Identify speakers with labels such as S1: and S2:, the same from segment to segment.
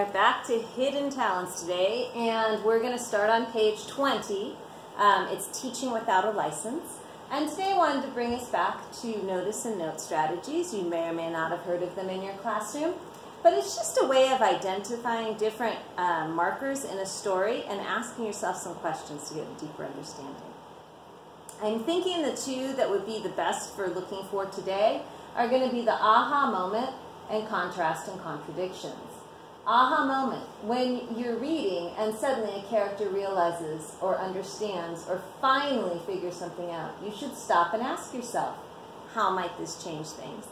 S1: are back to Hidden Talents today, and we're going to start on page 20. It's Teaching Without a License. And today I wanted to bring us back to notice and note strategies. You may or may not have heard of them in your classroom, but it's just a way of identifying different markers in a story and asking yourself some questions to get a deeper understanding. I'm thinking the two that would be the best for looking for today are going to be the aha moment and contrast and contradictions. Aha moment, when you're reading and suddenly a character realizes or understands or finally figures something out, you should stop and ask yourself, how might this change things?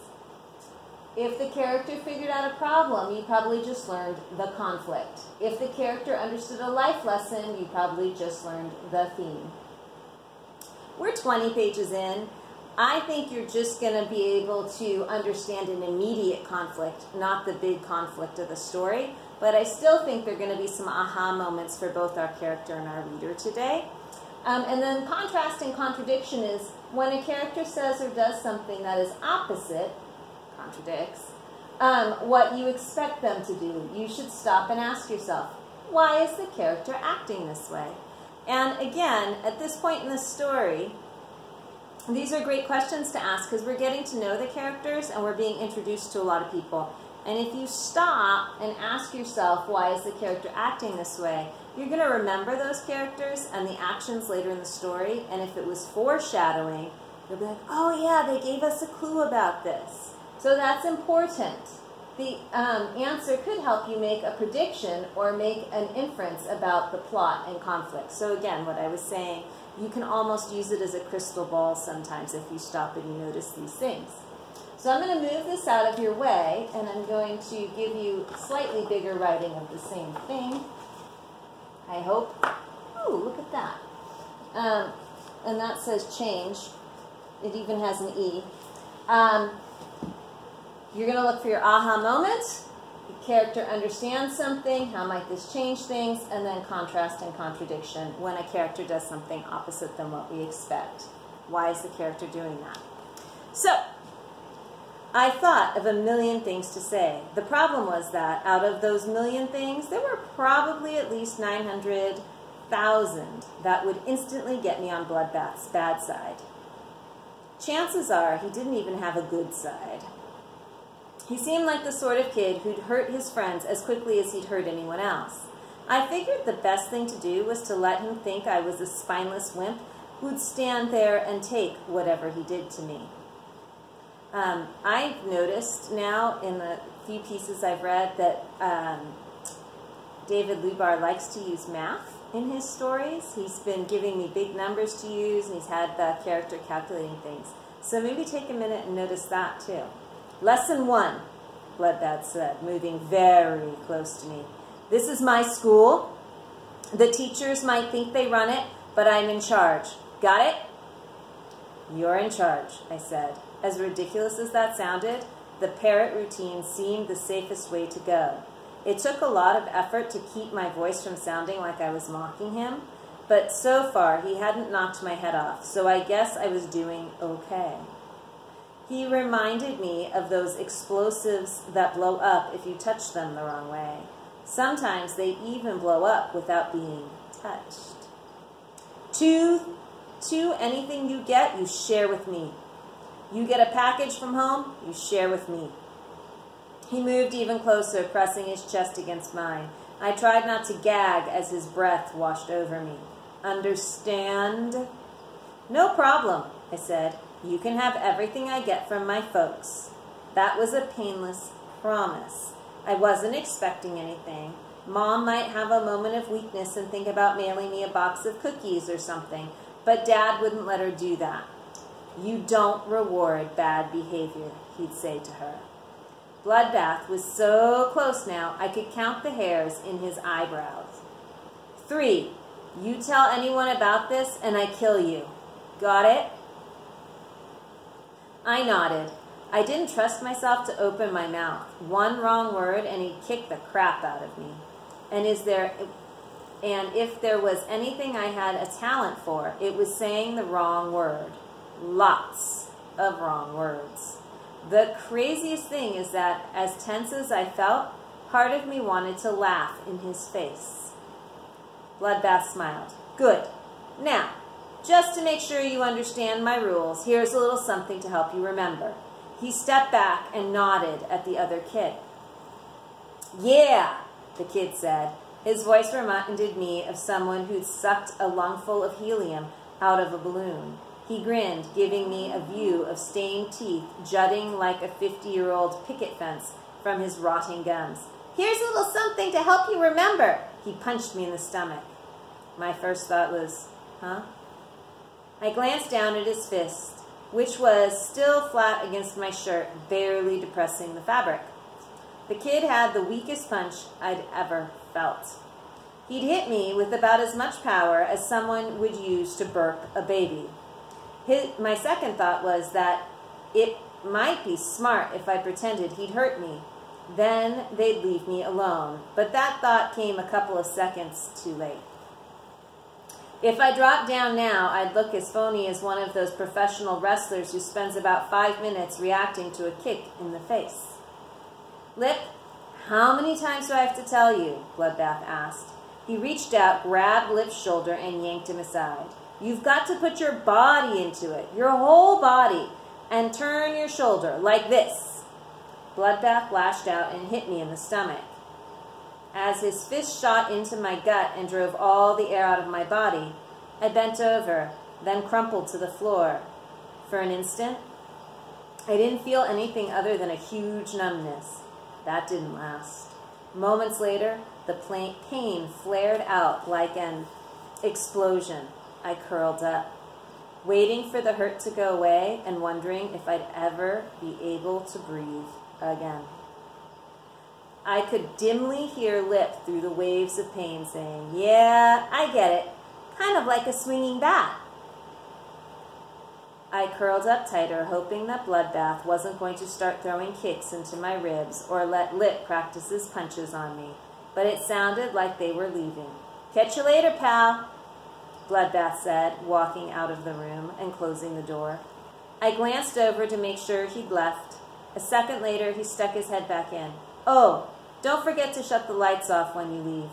S1: If the character figured out a problem, you probably just learned the conflict. If the character understood a life lesson, you probably just learned the theme. We're 20 pages in. I think you're just going to be able to understand an immediate conflict, not the big conflict of the story. But I still think there are going to be some aha moments for both our character and our reader today. And then contrast and contradiction is when a character says or does something that is opposite, contradicts, what you expect them to do. You should stop and ask yourself, why is the character acting this way? And again, at this point in the story, these are great questions to ask because we're getting to know the characters and we're being introduced to a lot of people. And if you stop and ask yourself, why is the character acting this way, you're going to remember those characters and the actions later in the story. And if it was foreshadowing, you'll be like, oh yeah, they gave us a clue about this. So that's important. The answer could help you make a prediction or make an inference about the plot and conflict. So again, what I was saying, you can almost use it as a crystal ball sometimes if you stop and you notice these things. So I'm going to move this out of your way, and I'm going to give you slightly bigger writing of the same thing, I hope. Oh, look at that. And that says change. It even has an E. You're going to look for your aha moment. The character understands something. How might this change things? And then contrast and contradiction when a character does something opposite than what we expect. Why is the character doing that? So, I thought of a million things to say. The problem was that out of those million things, there were probably at least 900,000 that would instantly get me on Bloodbath's bad side. Chances are he didn't even have a good side. He seemed like the sort of kid who'd hurt his friends as quickly as he'd hurt anyone else. I figured the best thing to do was to let him think I was a spineless wimp who'd stand there and take whatever he did to me. I've noticed now in the few pieces I've read that David Lubar likes to use math in his stories. He's been giving me big numbers to use, and he's had the character calculating things. So maybe take a minute and notice that too. Lesson 1, Bloodbath said, moving very close to me. This is my school. The teachers might think they run it, but I'm in charge. Got it? You're in charge, I said. As ridiculous as that sounded, the parrot routine seemed the safest way to go. It took a lot of effort to keep my voice from sounding like I was mocking him, but so far he hadn't knocked my head off, so I guess I was doing okay. He reminded me of those explosives that blow up if you touch them the wrong way. Sometimes they even blow up without being touched. Two, anything you get, you share with me. You get a package from home, you share with me. He moved even closer, pressing his chest against mine. I tried not to gag as his breath washed over me. Understand? No problem, I said. You can have everything I get from my folks. That was a painless promise. I wasn't expecting anything. Mom might have a moment of weakness and think about mailing me a box of cookies or something, but Dad wouldn't let her do that. You don't reward bad behavior, he'd say to her. Bloodbath was so close now I could count the hairs in his eyebrows. 3, you tell anyone about this and I kill you. Got it? I nodded. I didn't trust myself to open my mouth. One wrong word and he'd kick the crap out of me. And if there was anything I had a talent for, it was saying the wrong word. Lots of wrong words. The craziest thing is that as tense as I felt, Part of me wanted to laugh in his face. Bloodbath smiled. Good. Now, just to make sure you understand my rules, here's a little something to help you remember. He stepped back and nodded at the other kid. Yeah, the kid said. His voice reminded me of someone who'd sucked a lungful of helium out of a balloon. He grinned, giving me a view of stained teeth jutting like a 50-year-old picket fence from his rotting gums. Here's a little something to help you remember. He punched me in the stomach. My first thought was, huh? I glanced down at his fist, which was still flat against my shirt, barely depressing the fabric. The kid had the weakest punch I'd ever felt. He'd hit me with about as much power as someone would use to burp a baby. My second thought was that it might be smart if I pretended he'd hurt me. Then they'd leave me alone. But that thought came a couple of seconds too late. If I dropped down now, I'd look as phony as one of those professional wrestlers who spends about 5 minutes reacting to a kick in the face. Lip, how many times do I have to tell you? Bloodbath asked. He reached out, grabbed Lip's shoulder, and yanked him aside. You've got to put your body into it, your whole body, and turn your shoulder like this. Bloodbath lashed out and hit me in the stomach. As his fist shot into my gut and drove all the air out of my body, I bent over, then crumpled to the floor. For an instant, I didn't feel anything other than a huge numbness. That didn't last. Moments later, the pain flared out like an explosion. I curled up, waiting for the hurt to go away and wondering if I'd ever be able to breathe again. I could dimly hear Lip through the waves of pain saying, yeah, I get it. Kind of like a swinging bat. I curled up tighter, hoping that Bloodbath wasn't going to start throwing kicks into my ribs or let Lip practice his punches on me. But it sounded like they were leaving. Catch you later, pal, Bloodbath said, walking out of the room and closing the door. I glanced over to make sure he'd left. A second later, he stuck his head back in. Oh, don't forget to shut the lights off when you leave.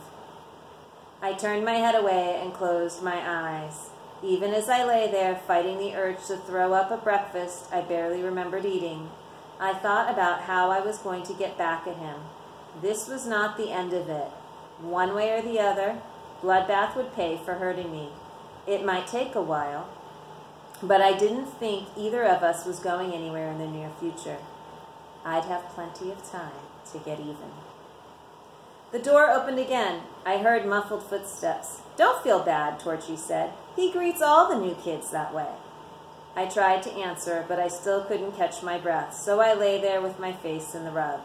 S1: I turned my head away and closed my eyes. Even as I lay there, fighting the urge to throw up a breakfast I barely remembered eating, I thought about how I was going to get back at him. This was not the end of it. One way or the other, Bloodbath would pay for hurting me. It might take a while, but I didn't think either of us was going anywhere in the near future. I'd have plenty of time to get even. The door opened again. I heard muffled footsteps. Don't feel bad, Torchy said. He greets all the new kids that way. I tried to answer, but I still couldn't catch my breath, so I lay there with my face in the rug.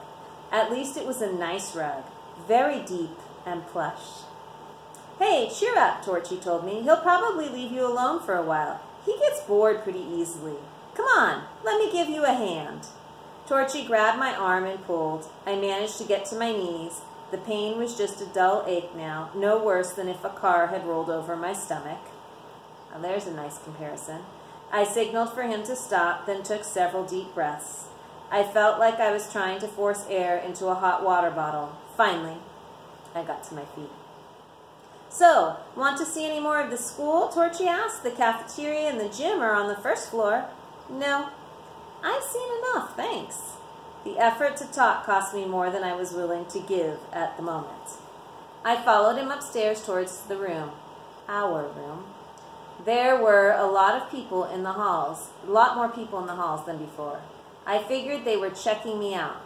S1: At least it was a nice rug, very deep and plush. Hey, cheer up, Torchy told me. He'll probably leave you alone for a while. He gets bored pretty easily. Come on, let me give you a hand. Torchy grabbed my arm and pulled. I managed to get to my knees. The pain was just a dull ache now, no worse than if a car had rolled over my stomach. Now, there's a nice comparison. I signaled for him to stop, then took several deep breaths. I felt like I was trying to force air into a hot water bottle. Finally, I got to my feet. So, want to see any more of the school? Torchy asked. The cafeteria and the gym are on the first floor. No, I've seen enough, thanks. The effort to talk cost me more than I was willing to give at the moment. I followed him upstairs towards the room, our room. There were a lot of people in the halls, a lot more people in the halls than before. I figured they were checking me out.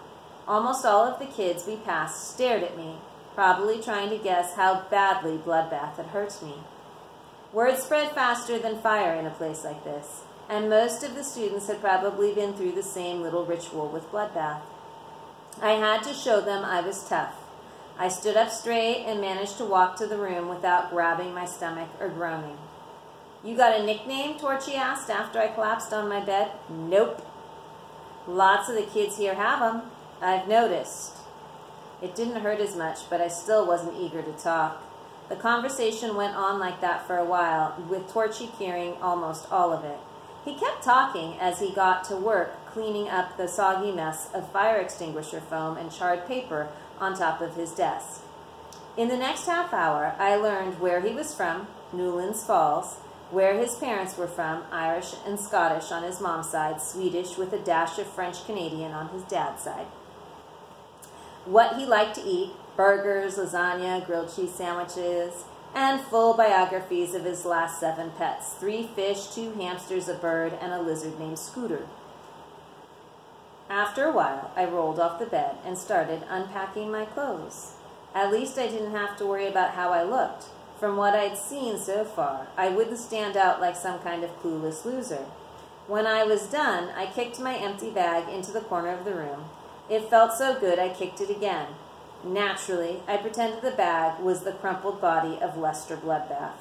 S1: Almost all of the kids we passed stared at me, probably trying to guess how badly Bloodbath had hurt me. Word spread faster than fire in a place like this, and most of the students had probably been through the same little ritual with Bloodbath. I had to show them I was tough. I stood up straight and managed to walk to the room without grabbing my stomach or groaning. You got a nickname? Torchy asked after I collapsed on my bed. Nope. Lots of the kids here have them. I've noticed. It didn't hurt as much, but I still wasn't eager to talk. The conversation went on like that for a while, with Torchy hearing almost all of it. He kept talking as he got to work cleaning up the soggy mess of fire extinguisher foam and charred paper on top of his desk. In the next half hour, I learned where he was from, Newlands Falls, where his parents were from, Irish and Scottish on his mom's side, Swedish with a dash of French-Canadian on his dad's side. What he liked to eat, burgers, lasagna, grilled cheese sandwiches, and full biographies of his last 7 pets, 3 fish, 2 hamsters, a bird, and a lizard named Scooter. After a while, I rolled off the bed and started unpacking my clothes. At least I didn't have to worry about how I looked. From what I'd seen so far, I wouldn't stand out like some kind of clueless loser. When I was done, I kicked my empty bag into the corner of the room. It felt so good I kicked it again. Naturally, I pretended the bag was the crumpled body of Lester Bloodbath.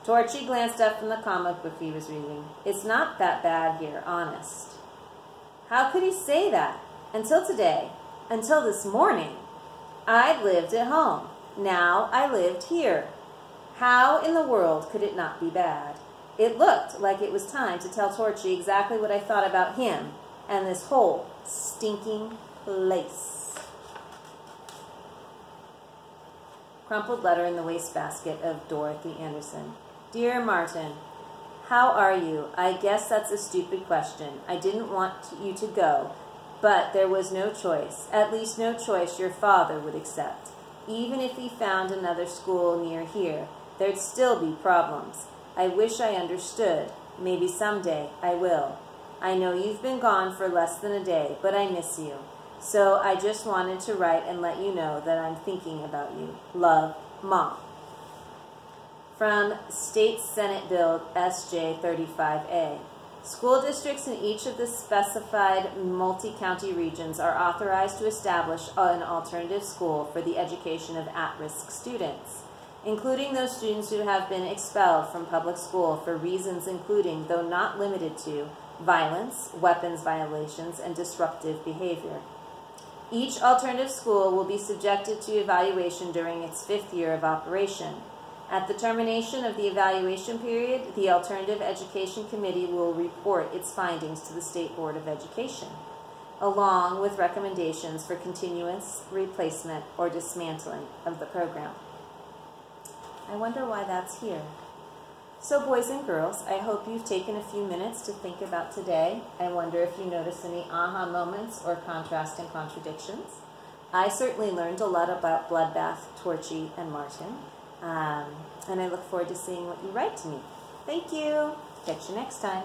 S1: Torchy glanced up from the comic book he was reading. It's not that bad here, honest. How could he say that? Until today, until this morning, I'd lived at home. Now I lived here. How in the world could it not be bad? It looked like it was time to tell Torchy exactly what I thought about him and this whole stinking place. Crumpled letter in the wastebasket of Dorothy Anderson. Dear Martin, how are you? I guess that's a stupid question. I didn't want you to go, but there was no choice, at least no choice your father would accept. Even if he found another school near here, there'd still be problems. I wish I understood. Maybe someday I will. I know you've been gone for less than a day, but I miss you. So I just wanted to write and let you know that I'm thinking about you. Love, Mom. From State Senate Bill SJ 35A. School districts in each of the specified multi-county regions are authorized to establish an alternative school for the education of at-risk students, including those students who have been expelled from public school for reasons including, though not limited to, violence, weapons violations, and disruptive behavior. Each alternative school will be subjected to evaluation during its 5th year of operation. At the termination of the evaluation period, the Alternative Education Committee will report its findings to the State Board of Education, along with recommendations for continuous replacement or dismantling of the program. I wonder why that's here. So boys and girls, I hope you've taken a few minutes to think about today. I wonder if you notice any aha moments or contrast and contradictions. I certainly learned a lot about Bloodbath, Torchy, and Martin. And I look forward to seeing what you write to me. Thank you. Catch you next time.